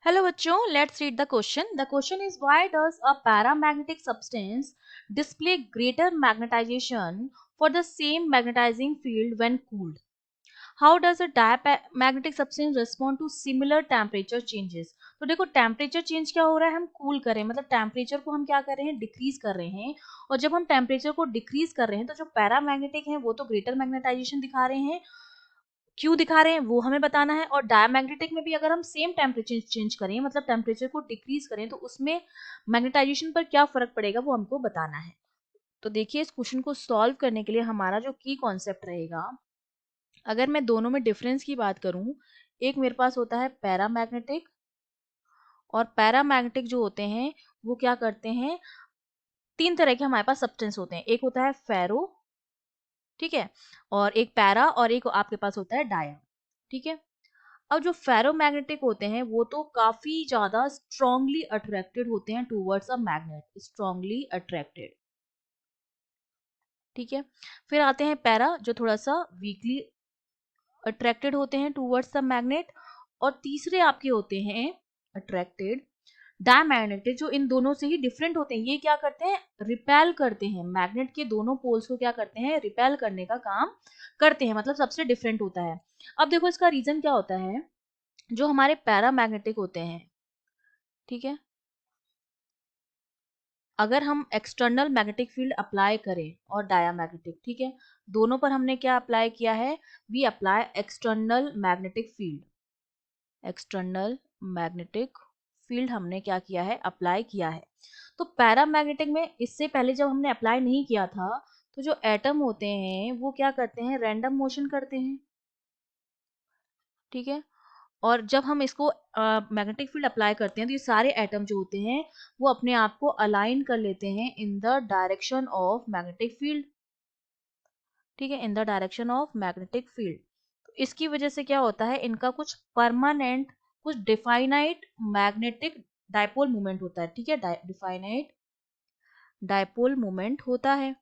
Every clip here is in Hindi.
Hello बच्चों, let's read the question. The question is why does a paramagnetic substance display greater magnetization for the same magnetizing field when cooled? How does a diamagnetic substance respond to similar temperature changes? तो देखो टेम्परेचर चेंज क्या हो रहा है, हम कूल कर रहे हैं, मतलब टेम्परेचर को हम क्या कर रहे हैं, डिक्रीज कर रहे हैं। और जब हम टेम्परेचर को डिक्रीज कर रहे हैं तो जो पैरामैग्नेटिक है वो तो ग्रेटर मैग्नेटाइजेशन दिखा रहे हैं, क्यों दिखा रहे हैं वो हमें बताना है। और डायमैग्नेटिक में भी अगर हम सेम टेम्परेचर चेंज करें, मतलब टेम्परेचर को डिक्रीज करें, तो उसमें मैग्नेटाइजेशन पर क्या फर्क पड़ेगा वो हमको बताना है। तो देखिए इस क्वेश्चन को सॉल्व करने के लिए हमारा जो की कॉन्सेप्ट रहेगा, अगर मैं दोनों में डिफरेंस की बात करूं, एक मेरे पास होता है पैरामैग्नेटिक, और पैरामैग्नेटिक जो होते हैं वो क्या करते हैं, तीन तरह के हमारे पास सब्सटेंस होते हैं। एक होता है फेरो, ठीक है, और एक पैरा, और एक आपके पास होता है डाया, ठीक है। अब जो फेरोमैग्नेटिक होते हैं वो तो काफी ज्यादा स्ट्रांगली अट्रैक्टेड होते हैं towards a magnet, strongly attracted, ठीक है। फिर आते हैं पैरा, जो थोड़ा सा वीकली अट्रैक्टेड होते हैं टूवर्ड्स द मैग्नेट। और तीसरे आपके होते हैं अट्रैक्टेड डायमैग्नेटिक, जो इन दोनों से ही डिफरेंट होते हैं। ये क्या करते हैं, रिपेल करते हैं, मैग्नेट के दोनों पोल्स को क्या करते हैं, रिपेल करने का काम करते हैं, मतलब सबसे डिफरेंट होता है। अब देखो इसका रीजन क्या होता है, जो हमारे पैरामैग्नेटिक होते हैं, ठीक है, अगर हम एक्सटर्नल मैग्नेटिक फील्ड अप्लाई करें और डायामैग्नेटिक, ठीक है, दोनों पर हमने क्या अप्लाई किया है, we apply external magnetic field, external magnetic field हमने क्या किया है, अप्लाई किया है। तो पैरामैग्नेटिक में इससे पहले जब हमने अप्लाई नहीं किया था, तो जो एटम होते हैं वो क्या करते हैं, रैंडम मोशन करते हैं, ठीक है। और जब हम इसको मैग्नेटिक फील्ड अप्लाई करते हैं तो ये सारे एटम जो होते हैं वो अपने आप को अलाइन कर लेते हैं in the direction of magnetic field, ठीक है, in the direction of magnetic field. तो इसकी वजह से क्या होता है, इनका कुछ परमानेंट, कुछ डिफाइनाइट मैग्नेटिक डायपोल मूवमेंट होता है, ठीक है, डिफाइनाइट डायपोल मूवमेंट होता है,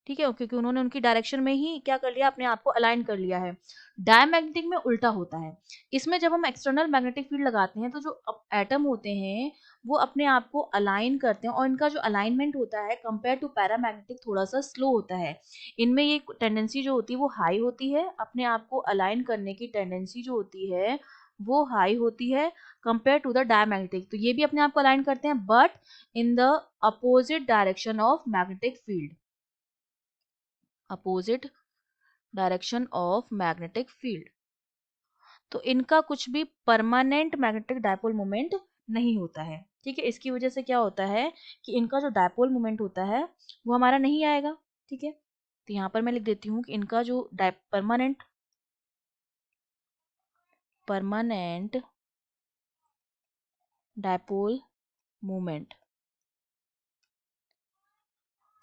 ठीक है, क्योंकि उन्होंने उनकी डायरेक्शन में ही क्या कर लिया, अपने आप को अलाइन कर लिया है। डायमैग्नेटिक में उल्टा होता है। इसमें जब हम एक्सटर्नल मैग्नेटिक फील्ड लगाते हैं तो जो एटम होते हैं वो अपने आप को अलाइन करते हैं, और इनका जो अलाइनमेंट होता है कंपेयर टू पैरामैग्नेटिक थोड़ा सा स्लो होता है। इनमें ये टेंडेंसी जो होती है वो हाई होती है, अपने आप को अलाइन करने की टेंडेंसी जो होती है वो हाई होती है कंपेयर टू द डायमैग्नेटिक। तो ये भी अपने आप को अलाइन करते हैं but in the opposite direction of magnetic field, opposite direction of magnetic field. तो इनका कुछ भी परमानेंट मैग्नेटिक डायपोल मोमेंट नहीं होता है, ठीक है। इसकी वजह से क्या होता है कि इनका जो डायपोल मोमेंट होता है वो हमारा नहीं आएगा, ठीक है। तो यहाँ पर मैं लिख देती हूँ कि इनका जो परमानेंट परमानेंट डायपोल मोमेंट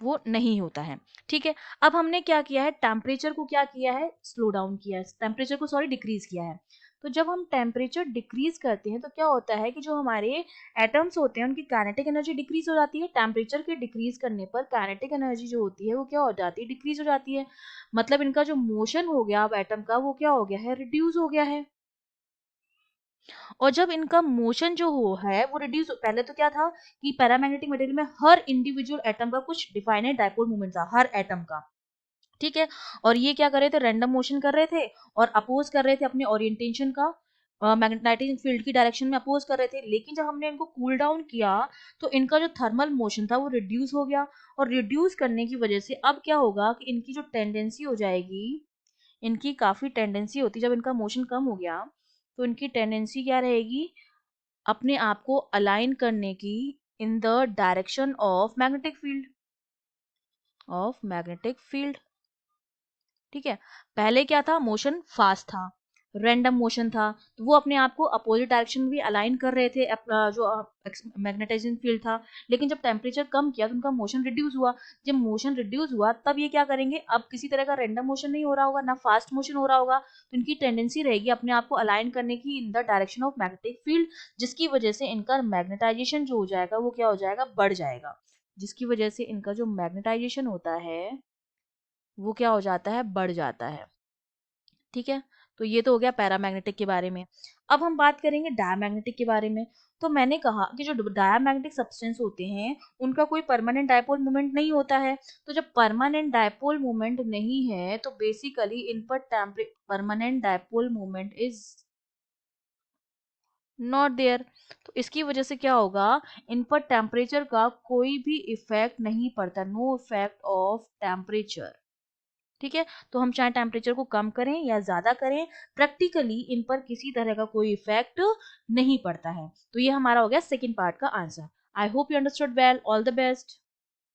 वो नहीं होता है, ठीक है। अब हमने क्या किया है, टेम्परेचर को क्या किया है, स्लो डाउन किया है, टेम्परेचर को सॉरी डिक्रीज किया है। तो जब हम टेम्परेचर डिक्रीज करते हैं तो क्या होता है कि जो हमारे एटम्स होते हैं उनकी काइनेटिक एनर्जी डिक्रीज हो जाती है। टेम्परेचर के डिक्रीज करने पर काइनेटिक एनर्जी जो होती है वो क्या हो जाती है, डिक्रीज हो जाती है। मतलब इनका जो मोशन हो गया अब एटम का वो क्या हो गया है, रिड्यूस हो गया है। और जब इनका मोशन जो हो है वो रिड्यूस, पहले तो क्या था कि पैरामैग्नेटिक मटेरियल में हर इंडिविजुअल एटम का कुछ डिफाइनेट डायपोल मोमेंट था, हर एटम का, ठीक है। और ये क्या कर रहे थे, रैंडम मोशन कर रहे थे और अपोज कर रहे थे अपने ओरिएंटेशन का, मैग्नेटाइजिंग फील्ड की डायरेक्शन में अपोज कर रहे थे। लेकिन जब हमने इनको कूल डाउन किया तो इनका जो थर्मल मोशन था वो रिड्यूस हो गया, और रिड्यूस करने की वजह से अब क्या होगा कि इनकी जो टेंडेंसी हो जाएगी, इनकी काफी टेंडेंसी होती, जब इनका मोशन कम हो गया तो इनकी टेंडेंसी क्या रहेगी, अपने आप को अलाइन करने की in the direction of magnetic field, of magnetic field, ठीक है। पहले क्या था, मोशन फास्ट था, रैंडम मोशन था, तो वो अपने आप को अपोजिट डायरेक्शन में भी अलाइन कर रहे थे जो मैग्नेटाइजिंग फील्ड था। लेकिन जब टेम्परेचर कम किया तो उनका मोशन रिड्यूस हुआ। जब मोशन रिड्यूस हुआ तब ये क्या करेंगे, अब किसी तरह का रैंडम मोशन नहीं हो रहा होगा, ना फास्ट मोशन हो रहा होगा, तो इनकी टेंडेंसी रहेगी अपने आप को अलाइन करने की in the direction of magnetic field, जिसकी वजह से इनका मैग्नेटाइजेशन जो हो जाएगा वो क्या हो जाएगा, बढ़ जाएगा। जिसकी वजह से इनका जो मैग्नेटाइजेशन होता है वो क्या हो जाता है, बढ़ जाता है, ठीक है। तो ये तो हो गया पैरामैग्नेटिक के बारे में। अब हम बात करेंगे डायमैग्नेटिक के बारे में। तो मैंने कहा कि जो डायमैग्नेटिक सब्सटेंस होते हैं उनका कोई परमानेंट डायपोल मोमेंट नहीं होता है। तो जब परमानेंट डायपोल मोमेंट नहीं है तो बेसिकली इन पर permanent dipole moment is not there. तो इसकी वजह से क्या होगा, इन पर टेम्परेचर का कोई भी इफेक्ट नहीं पड़ता, नो इफेक्ट ऑफ टेम्परेचर। ठीक है, तो हम चाहे टेम्परेचर को कम करें या ज्यादा करें, प्रैक्टिकली इन पर किसी तरह का कोई इफेक्ट नहीं पड़ता है। तो ये हमारा हो गया सेकेंड पार्ट का answer. I hope you understood well. All the best.